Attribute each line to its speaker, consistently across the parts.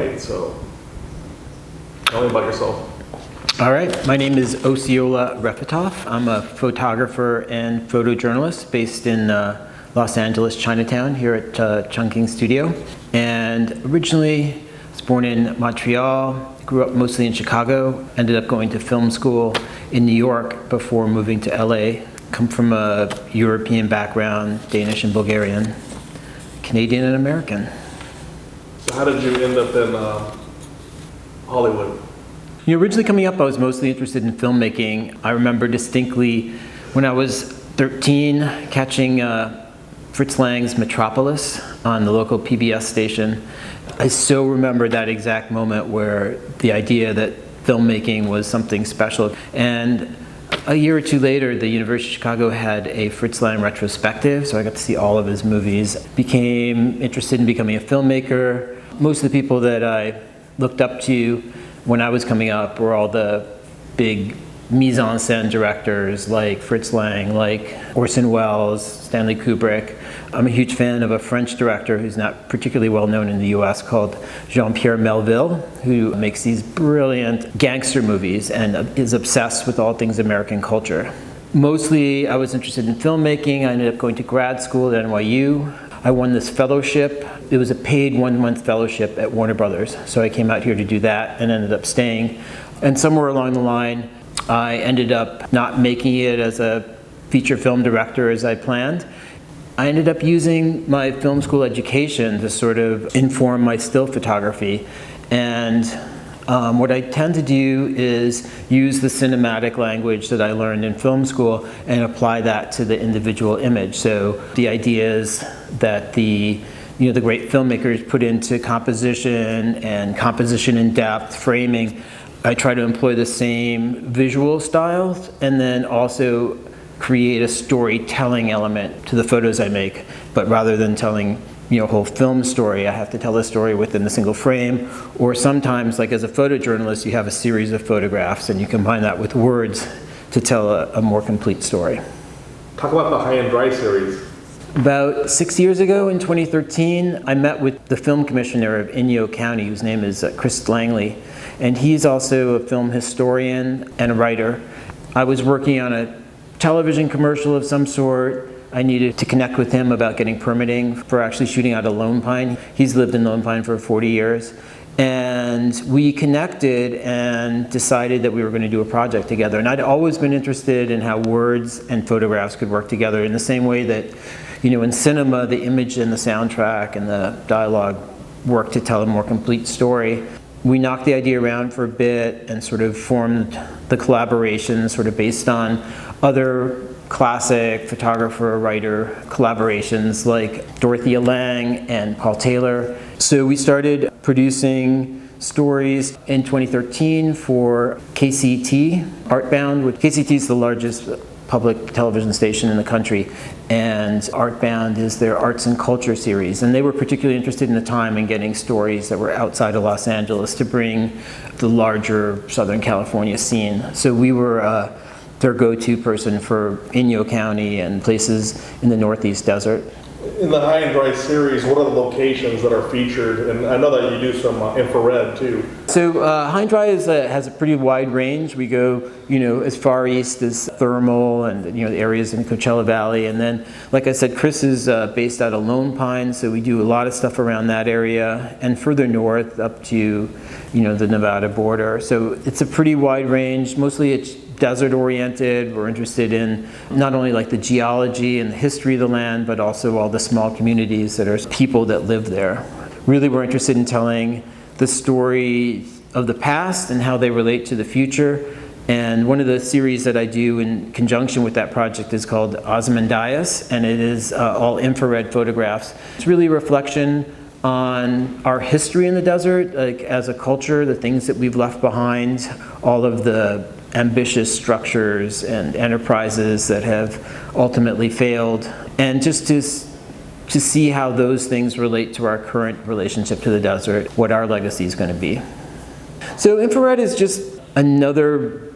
Speaker 1: night. So tell me about yourself.
Speaker 2: All right, my name is Osceola Refetoff. I'm a photographer and photojournalist based in Los Angeles, Chinatown, here at Chungking Studio. And originally, I was born in Montreal, grew up mostly in Chicago, ended up going to film school in New York before moving to LA. Come from a European background, Danish and Bulgarian, Canadian and American.
Speaker 1: So how did you end up in Hollywood?
Speaker 2: Originally coming up, I was mostly interested in filmmaking. I remember distinctly when I was 13 catching Fritz Lang's Metropolis on the local PBS station. I so remember that exact moment where the idea that filmmaking was something special. And a year or two later, the University of Chicago had a Fritz Lang retrospective, so I got to see all of his movies. Became interested in becoming a filmmaker. Most of the people that I looked up to when I was coming up were all the big mise-en-scène directors like Fritz Lang, like Orson Welles, Stanley Kubrick. I'm a huge fan of a French director who's not particularly well known in the US called Jean-Pierre Melville, who makes these brilliant gangster movies and is obsessed with all things American culture. Mostly I was interested in filmmaking. I ended up going to grad school at NYU. I won this fellowship. It was a paid 1-month fellowship at Warner Brothers. So I came out here to do that and ended up staying. And somewhere along the line, I ended up not making it as a feature film director as I planned. I ended up using my film school education to sort of inform my still photography. And what I tend to do is use the cinematic language that I learned in film school and apply that to the individual image. So the ideas that the great filmmakers put into composition and composition in depth, framing, I try to employ the same visual styles and then also create a storytelling element to the photos I make. But rather than telling a whole film story, I have to tell a story within a single frame. Or sometimes, like as a photojournalist, you have a series of photographs and you combine that with words to tell a more complete story.
Speaker 1: Talk about the High and Dry series.
Speaker 2: About 6 years ago in 2013, I met with the film commissioner of Inyo County, whose name is Chris Langley. And he's also a film historian and a writer. I was working on a television commercial of some sort. I needed to connect with him about getting permitting for actually shooting out of Lone Pine. He's lived in Lone Pine for 40 years. And we connected and decided that we were going to do a project together. And I'd always been interested in how words and photographs could work together in the same way that, in cinema, the image and the soundtrack and the dialogue work to tell a more complete story. We knocked the idea around for a bit and sort of formed the collaboration sort of based on other classic photographer, writer collaborations like Dorothea Lange and Paul Taylor. So we started producing stories in 2013 for KCT Artbound, which KCT is the largest public television station in the country, and Artbound is their arts and culture series. And they were particularly interested in the time in getting stories that were outside of Los Angeles to bring the larger Southern California scene. So we were their go-to person for Inyo County and places in the Northeast desert.
Speaker 1: In the High and Dry series, what are the locations that are featured? And I know that you do some infrared too.
Speaker 2: So High and Dry has a pretty wide range. We go, as far east as Thermal and the areas in Coachella Valley, and then, like I said, Chris is based out of Lone Pine, so we do a lot of stuff around that area, and further north up to, the Nevada border. So it's a pretty wide range. Mostly it's desert oriented. We're interested in not only like the geology and the history of the land, but also all the small communities that are people that live there. Really, we're interested in telling the story of the past and how they relate to the future. And one of the series that I do in conjunction with that project is called Ozymandias, and it is all infrared photographs. It's really a reflection on our history in the desert, like as a culture, the things that we've left behind, all of the ambitious structures and enterprises that have ultimately failed, and just to see how those things relate to our current relationship to the desert, what our legacy is going to be. So infrared is just another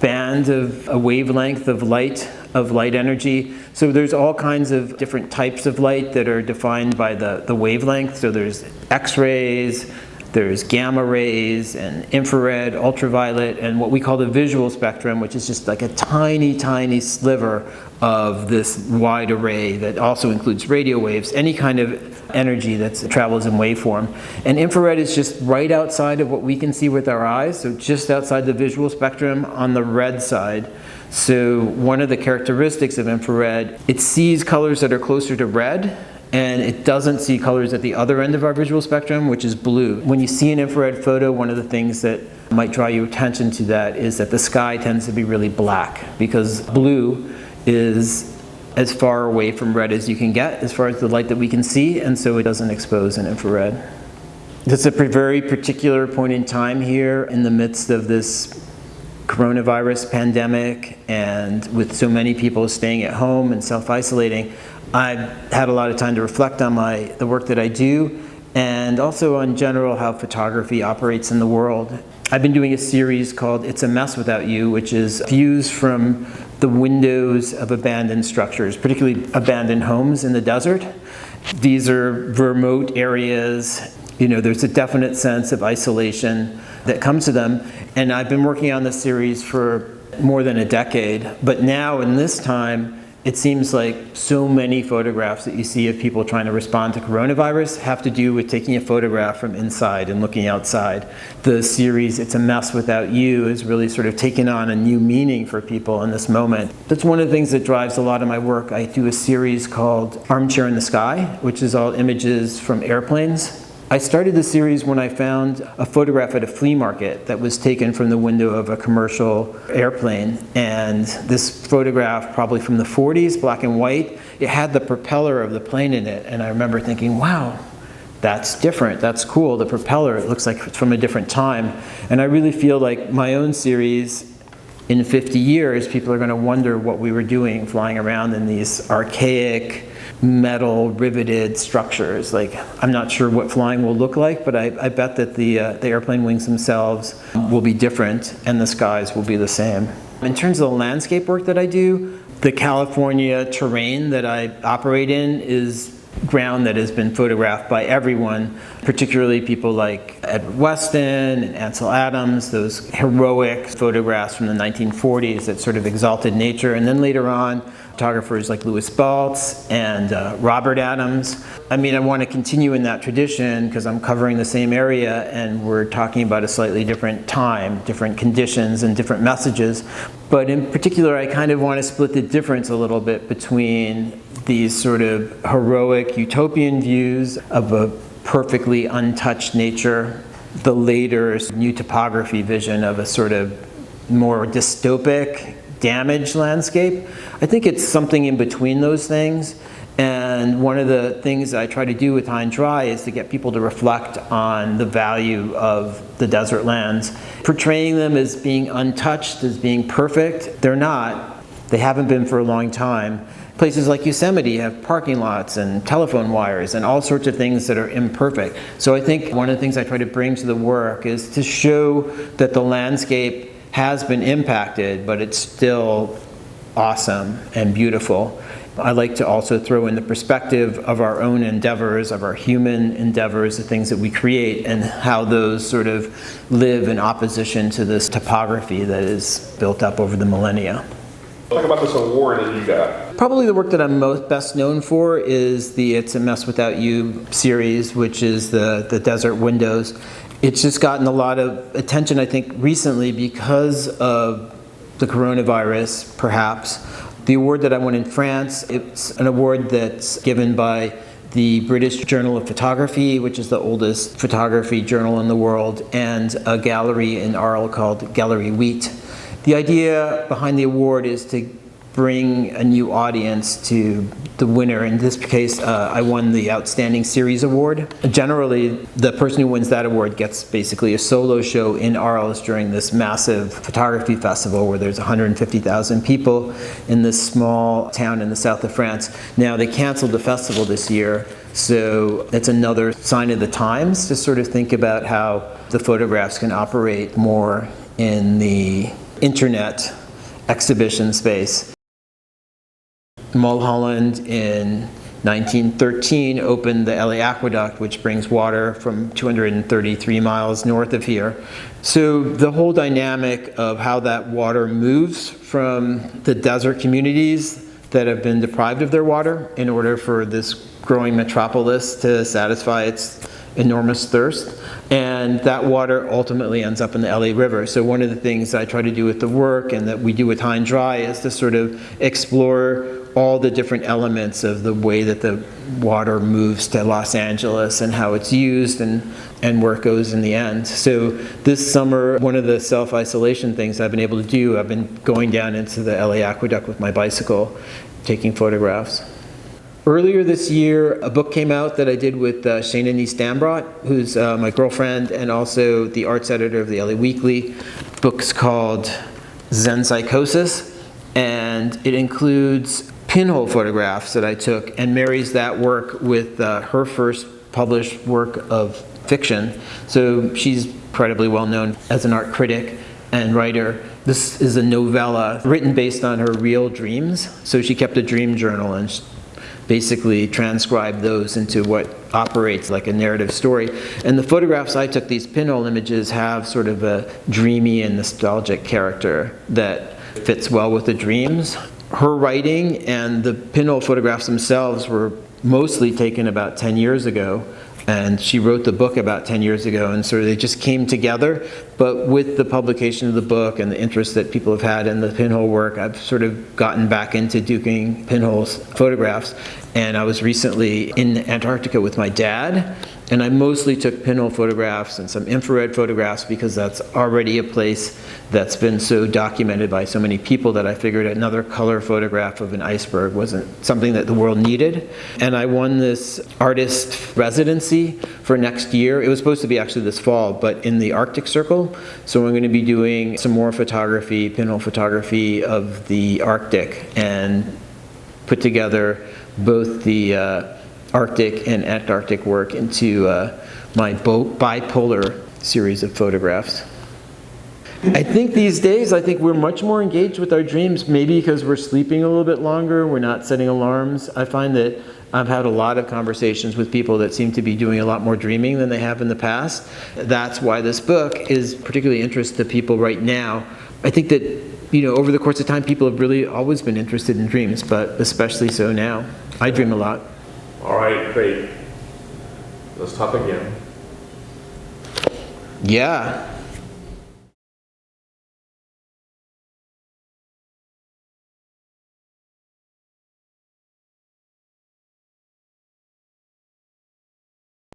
Speaker 2: band of a wavelength of light energy. So there's all kinds of different types of light that are defined by the wavelength. So there's X-rays, There's gamma rays and infrared, ultraviolet, and what we call the visual spectrum, which is just like a tiny, tiny sliver of this wide array that also includes radio waves, any kind of energy that travels in waveform. And infrared is just right outside of what we can see with our eyes, so just outside the visual spectrum on the red side. So one of the characteristics of infrared, it sees colors that are closer to red, and it doesn't see colors at the other end of our visual spectrum, which is blue. When you see an infrared photo, one of the things that might draw your attention to that is that the sky tends to be really black, because blue is as far away from red as you can get as far as the light that we can see, and so it doesn't expose in infrared. It's a very particular point in time here in the midst of this coronavirus pandemic, and with so many people staying at home and self-isolating. I've had a lot of time to reflect on the work that I do, and also on general how photography operates in the world. I've been doing a series called It's a Mess Without You, which is views from the windows of abandoned structures, particularly abandoned homes in the desert. These are remote areas. You know, there's a definite sense of isolation that comes to them. And I've been working on this series for more than a decade. But now, in this time, it seems like so many photographs that you see of people trying to respond to coronavirus have to do with taking a photograph from inside and looking outside. The series, It's a Mess Without You, is really sort of taken on a new meaning for people in this moment. That's one of the things that drives a lot of my work. I do a series called Armchair in the Sky, which is all images from airplanes. I started the series when I found a photograph at a flea market that was taken from the window of a commercial airplane. And this photograph, probably from the 40s, black and white, it had the propeller of the plane in it. And I remember thinking, wow, that's different, that's cool. The propeller, it looks like it's from a different time. And I really feel like my own series, in 50 years, people are going to wonder what we were doing flying around in these archaic, metal riveted structures. Like, I'm not sure what flying will look like, but I bet that the airplane wings themselves will be different and the skies will be the same. In terms of the landscape work that I do, the California terrain that I operate in is ground that has been photographed by everyone, particularly people like Edward Weston and Ansel Adams, those heroic photographs from the 1940s that sort of exalted nature. And then later on, photographers like Louis Baltz and Robert Adams. I mean, I want to continue in that tradition because I'm covering the same area and we're talking about a slightly different time, different conditions and different messages. But in particular, I kind of want to split the difference a little bit between these sort of heroic utopian views of a perfectly untouched nature, the later new topography vision of a sort of more dystopic, damaged landscape. I think it's something in between those things. And one of the things I try to do with High and Dry is to get people to reflect on the value of the desert lands. Portraying them as being untouched, as being perfect, they're not. They haven't been for a long time. Places like Yosemite have parking lots and telephone wires and all sorts of things that are imperfect. So I think one of the things I try to bring to the work is to show that the landscape has been impacted, but it's still awesome and beautiful. I like to also throw in the perspective of our own endeavors, of our human endeavors, the things that we create, and how those sort of live in opposition to this topography that is built up over the millennia.
Speaker 1: Talk about this award that you got.
Speaker 2: Probably the work that I'm best known for is the It's a Mess Without You series, which is the desert windows. It's just gotten a lot of attention, I think, recently because of the coronavirus, perhaps. The award that I won in France, it's an award that's given by the British Journal of Photography, which is the oldest photography journal in the world, and a gallery in Arles called Gallery Wheat. The idea behind the award is to bring a new audience to the winner. In this case, I won the Outstanding Series Award. Generally, the person who wins that award gets basically a solo show in Arles during this massive photography festival where there's 150,000 people in this small town in the south of France. Now, they canceled the festival this year, so it's another sign of the times to sort of think about how the photographs can operate more in the internet exhibition space. Mulholland in 1913 opened the LA Aqueduct, which brings water from 233 miles north of here. So the whole dynamic of how that water moves from the desert communities that have been deprived of their water in order for this growing metropolis to satisfy its enormous thirst, and that water ultimately ends up in the LA River. So one of the things I try to do with the work and that we do with High and Dry is to sort of explore all the different elements of the way that the water moves to Los Angeles and how it's used and where it goes in the end. So this summer, one of the self-isolation things I've been able to do, I've been going down into the LA Aqueduct with my bicycle, taking photographs. Earlier this year, a book came out that I did with Shana Nice Dambrot, who's my girlfriend and also the arts editor of the LA Weekly. The book's called Zen Psychosis, and it includes pinhole photographs that I took and marries that work with her first published work of fiction. So she's incredibly well known as an art critic and writer. This is a novella written based on her real dreams. So she kept a dream journal and basically transcribed those into what operates like a narrative story. And the photographs I took, these pinhole images, have sort of a dreamy and nostalgic character that fits well with the dreams. Her writing and the pinhole photographs themselves were mostly taken about 10 years ago, and she wrote the book about 10 years ago, and so they just came together. But with the publication of the book and the interest that people have had in the pinhole work, I've sort of gotten back into doing pinhole photographs. And I was recently in Antarctica with my dad, and I mostly took pinhole photographs and some infrared photographs because that's already a place that's been so documented by so many people that I figured another color photograph of an iceberg wasn't something that the world needed. And I won this artist residency for next year. It was supposed to be actually this fall, but in the Arctic Circle. So I'm going to be doing some more photography, pinhole photography of the Arctic, and put together both the Arctic and Antarctic work into my bipolar series of photographs. I think these days, we're much more engaged with our dreams, maybe because we're sleeping a little bit longer, we're not setting alarms. I find that I've had a lot of conversations with people that seem to be doing a lot more dreaming than they have in the past. That's why this book is particularly interesting to people right now. I think that, over the course of time, people have really always been interested in dreams, but especially so now. I dream a lot.
Speaker 1: All right, great. Let's talk again.
Speaker 2: Yeah.